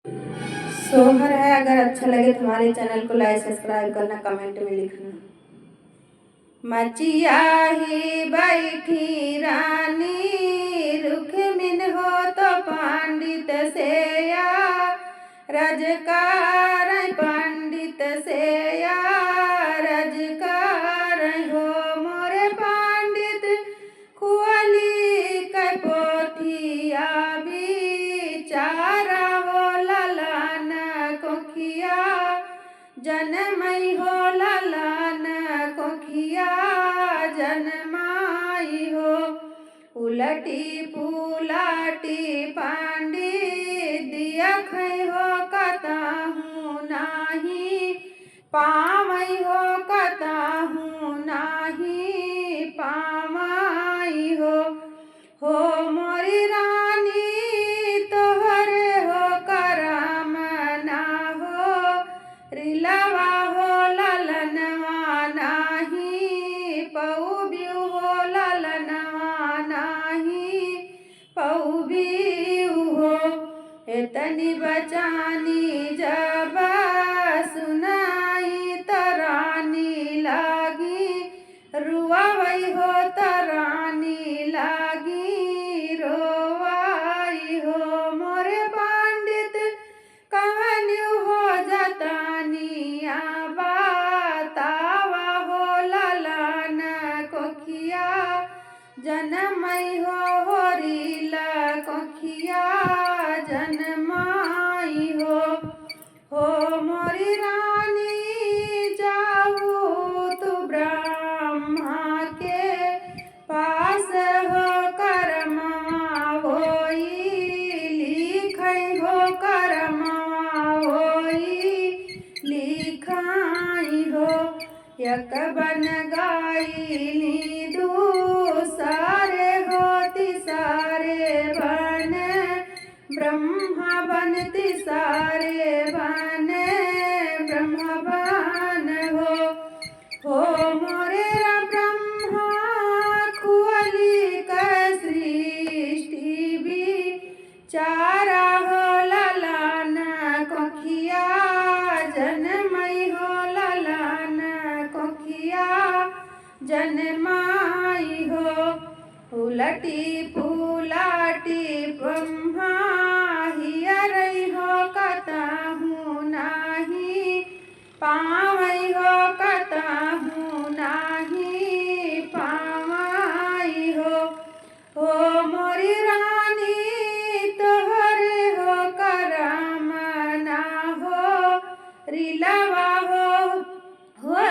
सोहर है। अगर अच्छा लगे तो हमारे चैनल को लाइक सब्सक्राइब करना, कमेंट में लिखना। मचिया ही बैठी रानी रुख मिन हो तो पंडित सेया रजकार पंडित सेया रजकार हो मोरे पंडित खुअली कै पोथिया बिचारा हो ललन कोखिया जनमई हो ललन कोखिया जनमाई हो। उलटी पुलाटी पंडित दिया खई हो कताहू नाही पामई हो कताहू नाही पामई हो मोरी रानी तोहरे हो करम ना हो रिलवा हो ललनवा नाही पौबियु हो ललनवा नाही पौबियु हो। एतनी बचानी जब सुनाई तरानी लागी रुआवई हो तरानी लागी रोवाई हो मोरे पंडित कहानियों हो जतानिया बतावा हो ललन कोखिया जनमई हो रीला कोखिया जनमाई हो मोरी रानी जाऊ तू ब्रह्मा के पास हो करमवा होई लिखई हो करमवा होई लिखाई हो। यक बन गाइली दूसरे होती सारे बन ब्रह्मा बन तिसारे बन ब्रह्मा बन हो मोरे ब्रह्मा खुअली का सृष्टि बिचारा हो ललन कोखिया जनमई हो ललन कोखिया जनमाई हो। उलटी पुलाटी ब्रह्मा हियरई हो कताहू नाही पावई हो कताहू नाही पावई हो मोरी रानी तोहरे हो करम ना हो रिलवा हो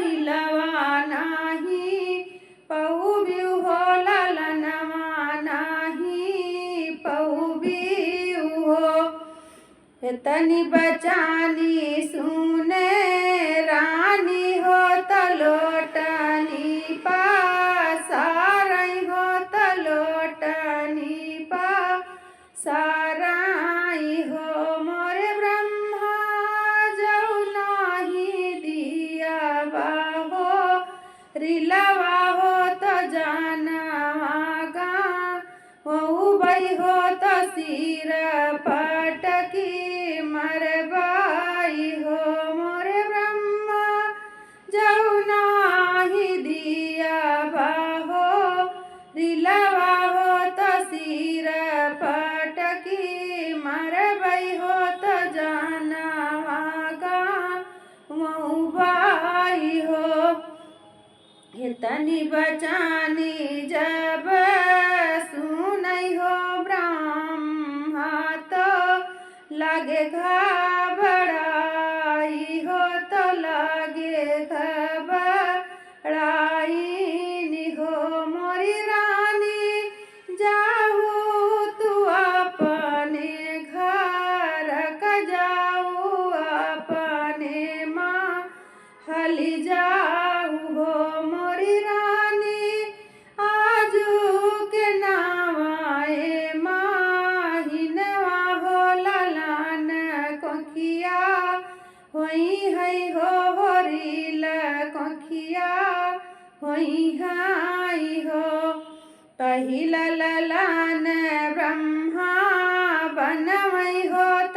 रिलवा नाही पौबियु हो ललनवा नाही पौबियु हो। तनी बचानी सुने रानी हो तलोटनी पासारई हो तलोटनी पासारई हो मोरे ब्रह्मा जऊ नाही दिया बाहो रिलवा हो तो जानवा गा बई हो तो सिर पटकी मरबाई हो मोरे ब्रह्मा जऊ नाही दिया बाहो रिलवा हो तो सिर पटकी मरबई हो तो जानवा गा बाई हो। तनी बचानी जब सुनई हो ब्रह्मा तो लगे घबराई हो तो लगे घबराई हो मोरी रानी जाऊ तू अपने घर का जाऊ अपने माँ हली जाऊ हो मोरी रानी आजू के नावाए माहिनवा हो ललन कोखिया होई है हो रील कोखिया होई हाई हो। पहिला ललन ब्रह्मा बनवई हो त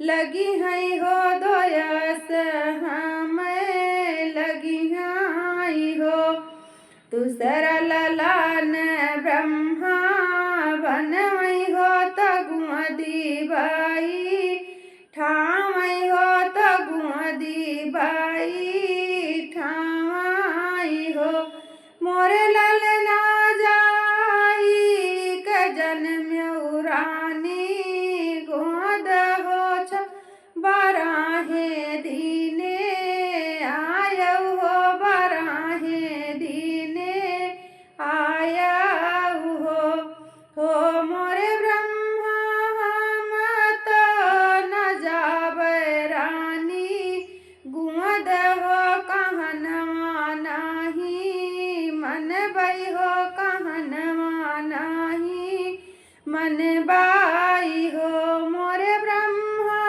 लगी है हो दोयस हमें लगी है हो दूसरा ललान ब्रह्मा बनवई हो तगुमदी बाई ठामई हो तगुमदी बाई ठामई हो मोरे ललना जाई क जन्म रानी गोद हो छ बराहे दीने आयऊ हो बराहे दीने आयऊ हो मोरे ब्रह्मा मत न जाबै रानी गुद हो कहनवा नाही मन बई हो कहनवा नाही मन बाई हो मोरे ब्रह्मा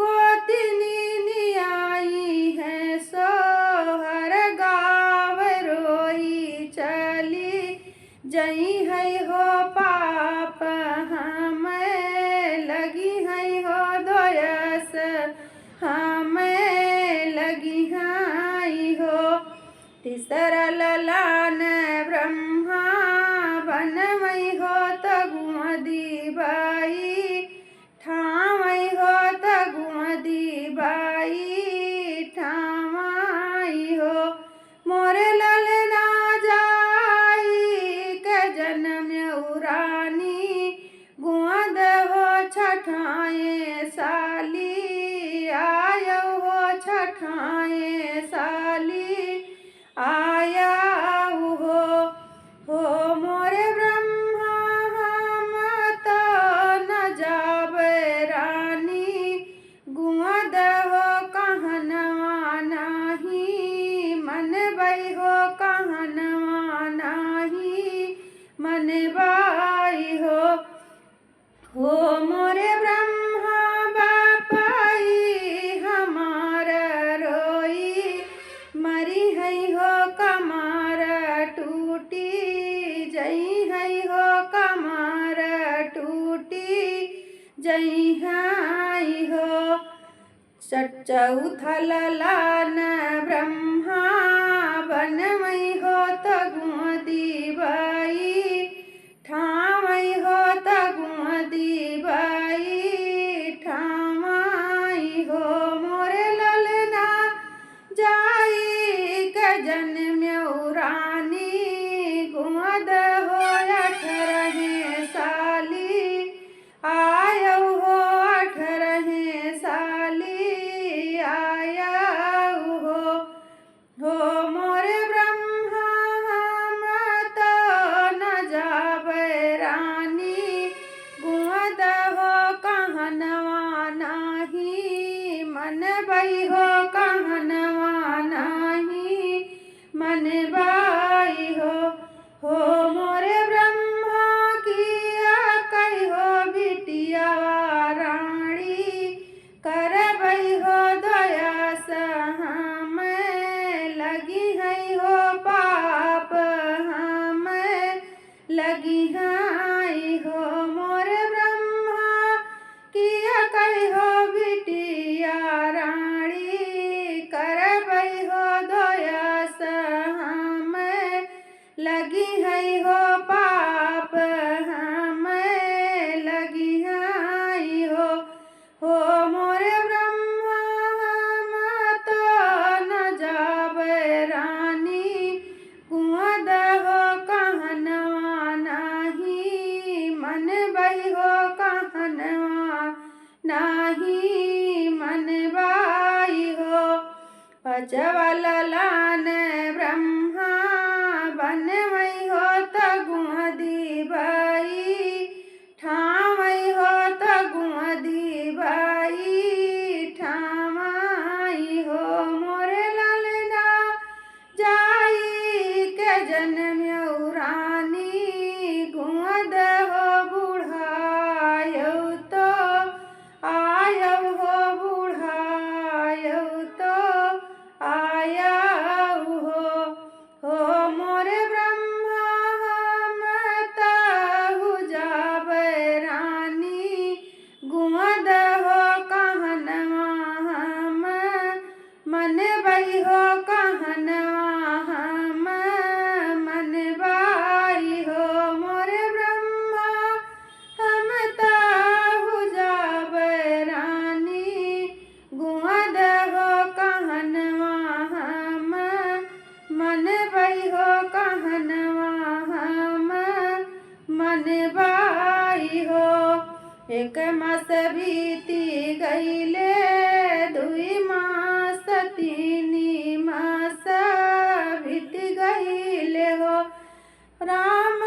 गोतिनी नियाई है सोहर गाव रोई चली जई है हो पाप हमें लगी है हो दोयस हमें लगी है हो तीसरा ललान ब्रह्मा बनवई हो तगुमदी बाई ठामई हो तगुमदी बाई ठामई हो मोरे ललना जाई के जन्म रानी गुआद हो छठाए साली आयऊ हो छठाए साली आयऊ हो मोरे ब्रह्मा मत न जाबै रानी गुआद हो कहनवा नाही मन बई हो कहनवा नाही मन बाई हो मोरे ब्रह्मा बापाई हमार रोई मरी है हो कमार टूटी जई है हो कमार टूटी जई है हो चौथा ललान ब्रह्मा बनवई हो तगुमदी बाई ठामई हो तगुमदी बाई ठामई हो मोरे ललना जाई क जन्म रानी गुमद हो अठरहे साली आयऊ हो अठरहे साली आयऊ हो मोरे ब्रह्मा मत न जाबै रानी गुमद हो कहनवा नाही मन बई हो कहनवा नाही मन बाई हो मोरे ब्रह्मा किया कही हो बिटिया रानी करबई हो दयास हमें लगी है हो पाप हमें लगी है हो मोरे ब्रह्मा किया कही हो बिटिया रानी करबई हो दयास हमें लगी है हो पाप हमें लगी है हो मोरे ब्रह्मा मत न जाबै रानी गुआद हो कहनवा नाही मन बई हो कहनवा नाही मन बाई हो पचवा ललान ब्रह्मा बनवई हो तगुमदी बाई ठामई हो तगुमदी बाई ठामई हो मोरे ललना जाई के जन्म रानी गुमद हो बुढ़ायऊ तो आयऊ हो बुढ़ायऊ तो आयऊ हो एक मास बीती गईले, दुई मास तीन मास बीत गईले हो। राम